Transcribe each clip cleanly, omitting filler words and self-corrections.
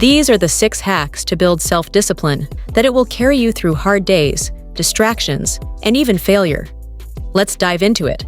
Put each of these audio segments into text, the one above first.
These are the 6 hacks to build self-discipline that it will carry you through hard days, distractions, and even failure. Let's dive into it.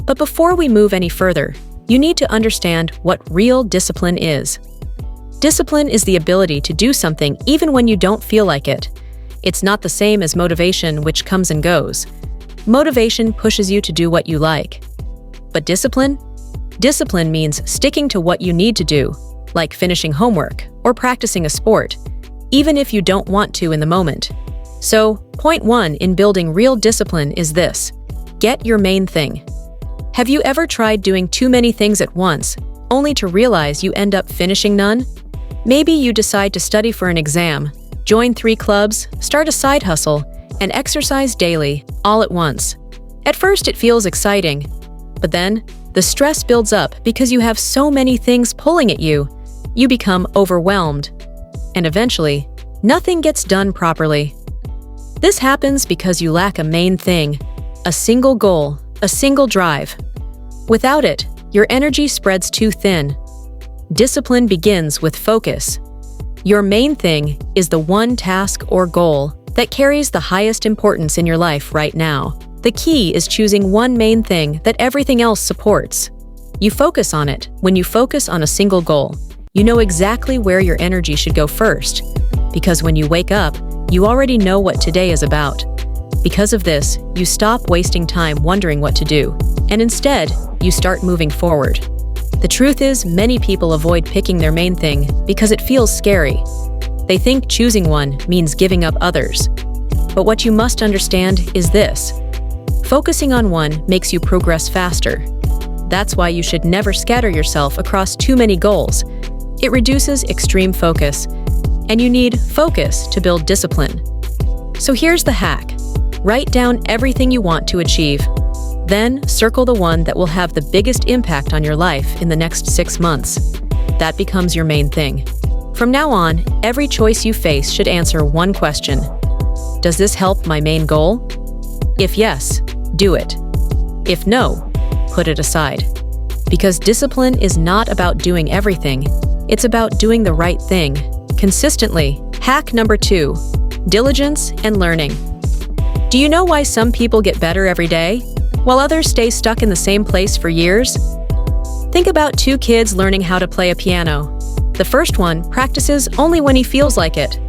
But before we move any further, you need to understand what real discipline is. Discipline is the ability to do something even when you don't feel like it. It's not the same as motivation, which comes and goes. Motivation pushes you to do what you like. But discipline? Discipline means sticking to what you need to do, like finishing homework or practicing a sport, even if you don't want to in the moment. So, point 1 in building real discipline is this: get your main thing. Have you ever tried doing too many things at once, only to realize you end up finishing none? Maybe you decide to study for an exam, join 3 clubs, start a side hustle, and exercise daily, all at once. At first, it feels exciting, but then the stress builds up because you have so many things pulling at you. You become overwhelmed, and eventually, nothing gets done properly. This happens because you lack a main thing, a single goal, a single drive. Without it, your energy spreads too thin. Discipline begins with focus. Your main thing is the one task or goal that carries the highest importance in your life right now. The key is choosing one main thing that everything else supports. You focus on it. When you focus on a single goal, you know exactly where your energy should go first, because when you wake up, you already know what today is about. Because of this, you stop wasting time wondering what to do, and instead, you start moving forward. The truth is, many people avoid picking their main thing because it feels scary. They think choosing one means giving up others. But what you must understand is this: focusing on one makes you progress faster. That's why you should never scatter yourself across too many goals. It reduces extreme focus, and you need focus to build discipline. So here's the hack. Write down everything you want to achieve. Then circle the one that will have the biggest impact on your life in the next 6 months. That becomes your main thing. From now on, every choice you face should answer one question: does this help my main goal? If yes, do it. If no, put it aside. Because discipline is not about doing everything. It's about doing the right thing, consistently. Hack number 2, diligence and learning. Do you know why some people get better every day, while others stay stuck in the same place for years? Think about 2 kids learning how to play a piano. The first one practices only when he feels like it.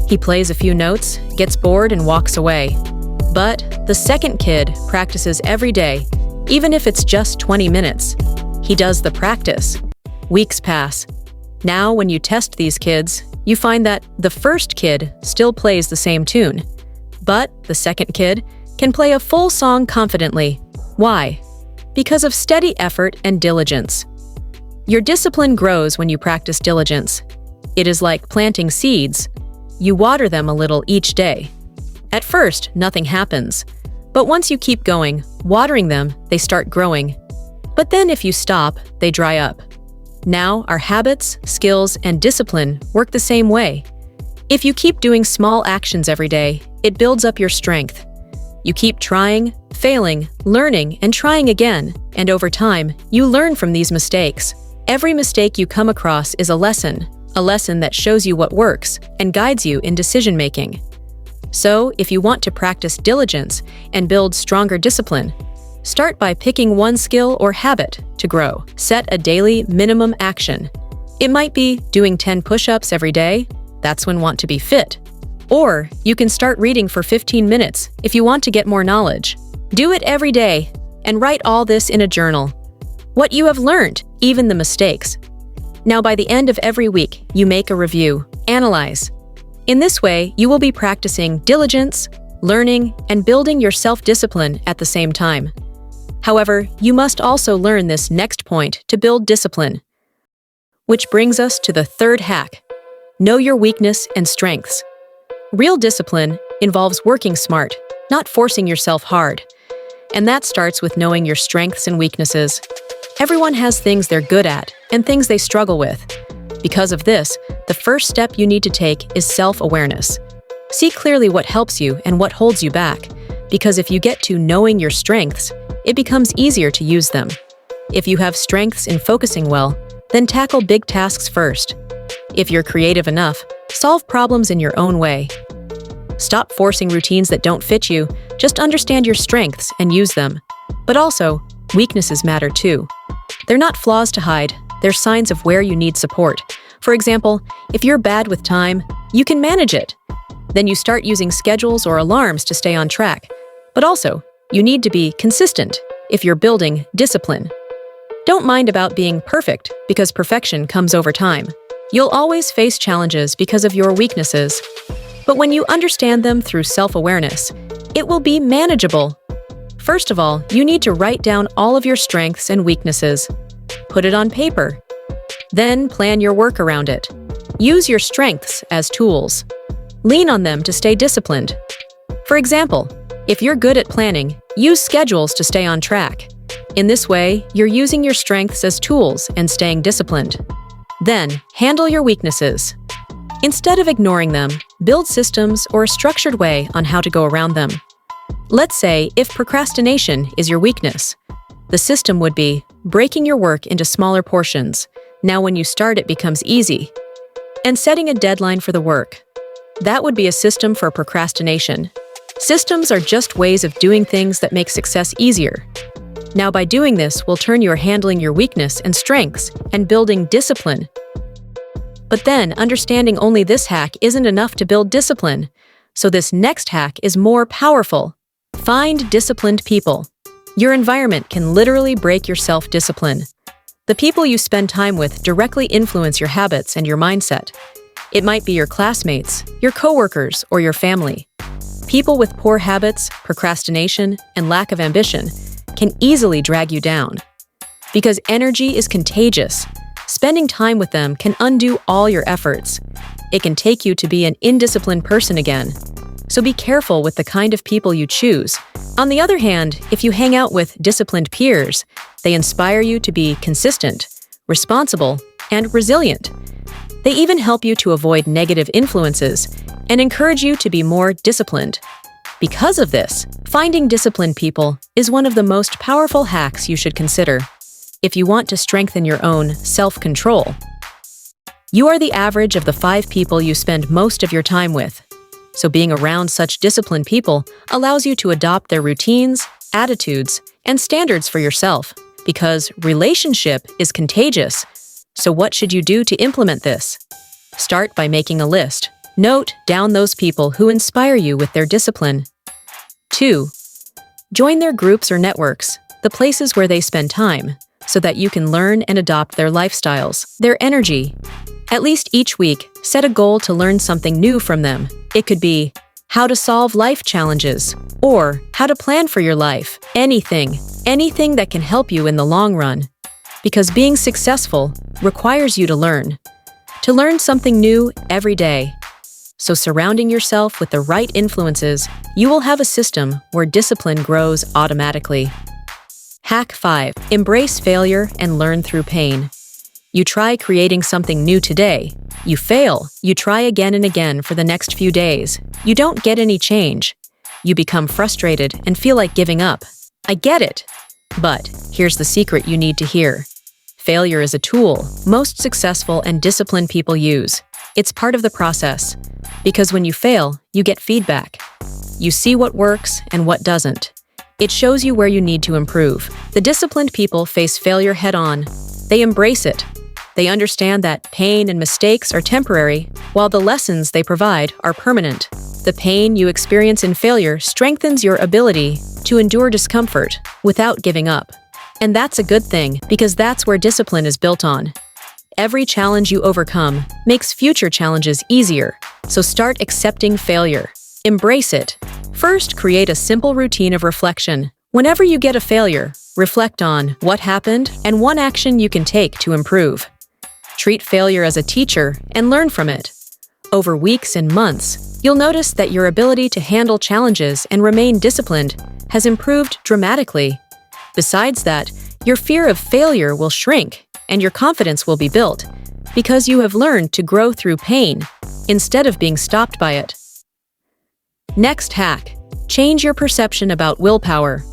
He plays a few notes, gets bored, and walks away. But the second kid practices every day, even if it's just 20 minutes. He does the practice. Weeks pass. Now, when you test these kids, you find that the first kid still plays the same tune, but the second kid can play a full song confidently. Why? Because of steady effort and diligence. Your discipline grows when you practice diligence. It is like planting seeds. You water them a little each day. At first, nothing happens. But once you keep going, watering them, they start growing. But then if you stop, they dry up. Now, our habits, skills, and discipline work the same way. If you keep doing small actions every day, it builds up your strength. You keep trying, failing, learning, and trying again, and over time, you learn from these mistakes. Every mistake you come across is a lesson that shows you what works and guides you in decision-making. So, if you want to practice diligence and build stronger discipline, start by picking one skill or habit to grow. Set a daily minimum action. It might be doing 10 push-ups every day. That's when you want to be fit. Or you can start reading for 15 minutes if you want to get more knowledge. Do it every day and write all this in a journal. What you have learned, even the mistakes. Now, by the end of every week, you make a review, analyze. In this way, you will be practicing diligence, learning, and building your self-discipline at the same time. However, you must also learn this next point to build discipline. Which brings us to the third hack. Know your weakness and strengths. Real discipline involves working smart, not forcing yourself hard. And that starts with knowing your strengths and weaknesses. Everyone has things they're good at and things they struggle with. Because of this, the first step you need to take is self-awareness. See clearly what helps you and what holds you back, because if you get to knowing your strengths, it becomes easier to use them. If you have strengths in focusing well, then tackle big tasks first. If you're creative enough, solve problems in your own way. Stop forcing routines that don't fit you. Just understand your strengths and use them. But also, weaknesses matter too. They're not flaws to hide, they're signs of where you need support. For example, if you're bad with time, you can manage it. Then you start using schedules or alarms to stay on track. But also, you need to be consistent if you're building discipline. Don't mind about being perfect, because perfection comes over time. You'll always face challenges because of your weaknesses. But when you understand them through self-awareness, it will be manageable. First of all, you need to write down all of your strengths and weaknesses. Put it on paper. Then plan your work around it. Use your strengths as tools. Lean on them to stay disciplined. For example, if you're good at planning, use schedules to stay on track. In this way, you're using your strengths as tools and staying disciplined. Then, handle your weaknesses. Instead of ignoring them, build systems or a structured way on how to go around them. Let's say if procrastination is your weakness, the system would be breaking your work into smaller portions. Now when you start, it becomes easy. And setting a deadline for the work. That would be a system for procrastination. Systems are just ways of doing things that make success easier. Now by doing this, we'll turn your handling your weakness and strengths and building discipline. But then, understanding only this hack isn't enough to build discipline. So this next hack is more powerful. Find disciplined people. Your environment can literally break your self-discipline. The people you spend time with directly influence your habits and your mindset. It might be your classmates, your coworkers, or your family. People with poor habits, procrastination, and lack of ambition can easily drag you down. Because energy is contagious, spending time with them can undo all your efforts. It can take you to be an indisciplined person again. So be careful with the kind of people you choose. On the other hand, if you hang out with disciplined peers, they inspire you to be consistent, responsible, and resilient. They even help you to avoid negative influences and encourage you to be more disciplined. Because of this, finding disciplined people is one of the most powerful hacks you should consider if you want to strengthen your own self-control. You are the average of the 5 people you spend most of your time with. So being around such disciplined people allows you to adopt their routines, attitudes, and standards for yourself, because relationship is contagious. So what should you do to implement this? Start by making a list. Note down those people who inspire you with their discipline. 2. Join their groups or networks, the places where they spend time, so that you can learn and adopt their lifestyles, their energy. At least each week, set a goal to learn something new from them. It could be how to solve life challenges, or how to plan for your life. Anything that can help you in the long run. Because being successful requires you to learn something new every day. So surrounding yourself with the right influences, you will have a system where discipline grows automatically. Hack 5. Embrace failure and learn through pain. You try creating something new today. You fail. You try again and again for the next few days. You don't get any change. You become frustrated and feel like giving up. I get it. But here's the secret you need to hear. Failure is a tool most successful and disciplined people use. It's part of the process. Because when you fail, you get feedback. You see what works and what doesn't. It shows you where you need to improve. The disciplined people face failure head-on. They embrace it. They understand that pain and mistakes are temporary, while the lessons they provide are permanent. The pain you experience in failure strengthens your ability to endure discomfort without giving up. And that's a good thing, because that's where discipline is built on. Every challenge you overcome makes future challenges easier, so start accepting failure. Embrace it. First, create a simple routine of reflection. Whenever you get a failure, reflect on what happened and one action you can take to improve. Treat failure as a teacher and learn from it. Over weeks and months, you'll notice that your ability to handle challenges and remain disciplined has improved dramatically. Besides that, your fear of failure will shrink and your confidence will be built because you have learned to grow through pain instead of being stopped by it. Next hack. Change your perception about willpower.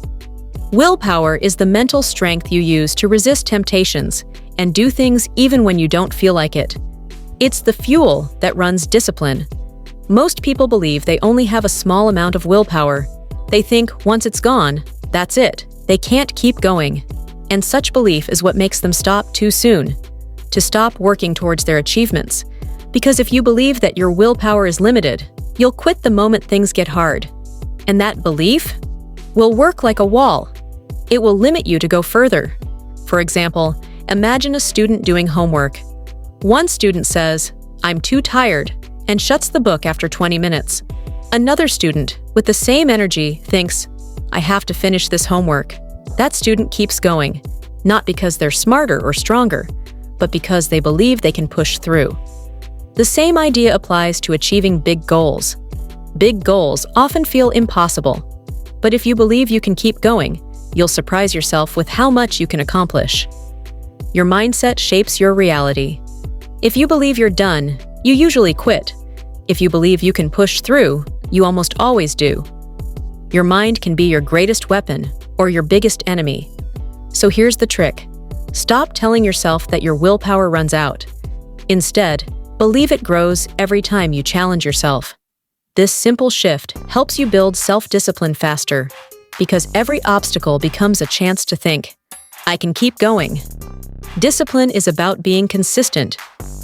Willpower is the mental strength you use to resist temptations and do things even when you don't feel like it. It's the fuel that runs discipline. Most people believe they only have a small amount of willpower. They think once it's gone, that's it. They can't keep going. And such belief is what makes them stop too soon, to stop working towards their achievements. Because if you believe that your willpower is limited, you'll quit the moment things get hard. And that belief will work like a wall. It will limit you to go further. For example, imagine a student doing homework. One student says, "I'm too tired," and shuts the book after 20 minutes. Another student, with the same energy, thinks, "I have to finish this homework." That student keeps going, not because they're smarter or stronger, but because they believe they can push through. The same idea applies to achieving big goals. Big goals often feel impossible, but if you believe you can keep going, you'll surprise yourself with how much you can accomplish. Your mindset shapes your reality. If you believe you're done, you usually quit. If you believe you can push through, you almost always do. Your mind can be your greatest weapon or your biggest enemy. So here's the trick. Stop telling yourself that your willpower runs out. Instead, believe it grows every time you challenge yourself. This simple shift helps you build self-discipline faster, because every obstacle becomes a chance to think, "I can keep going." Discipline is about being consistent.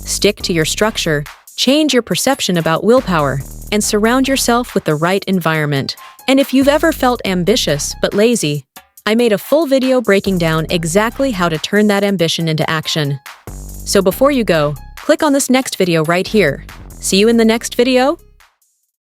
Stick to your structure, change your perception about willpower, and surround yourself with the right environment. And if you've ever felt ambitious but lazy, I made a full video breaking down exactly how to turn that ambition into action. So before you go, click on this next video right here. See you in the next video.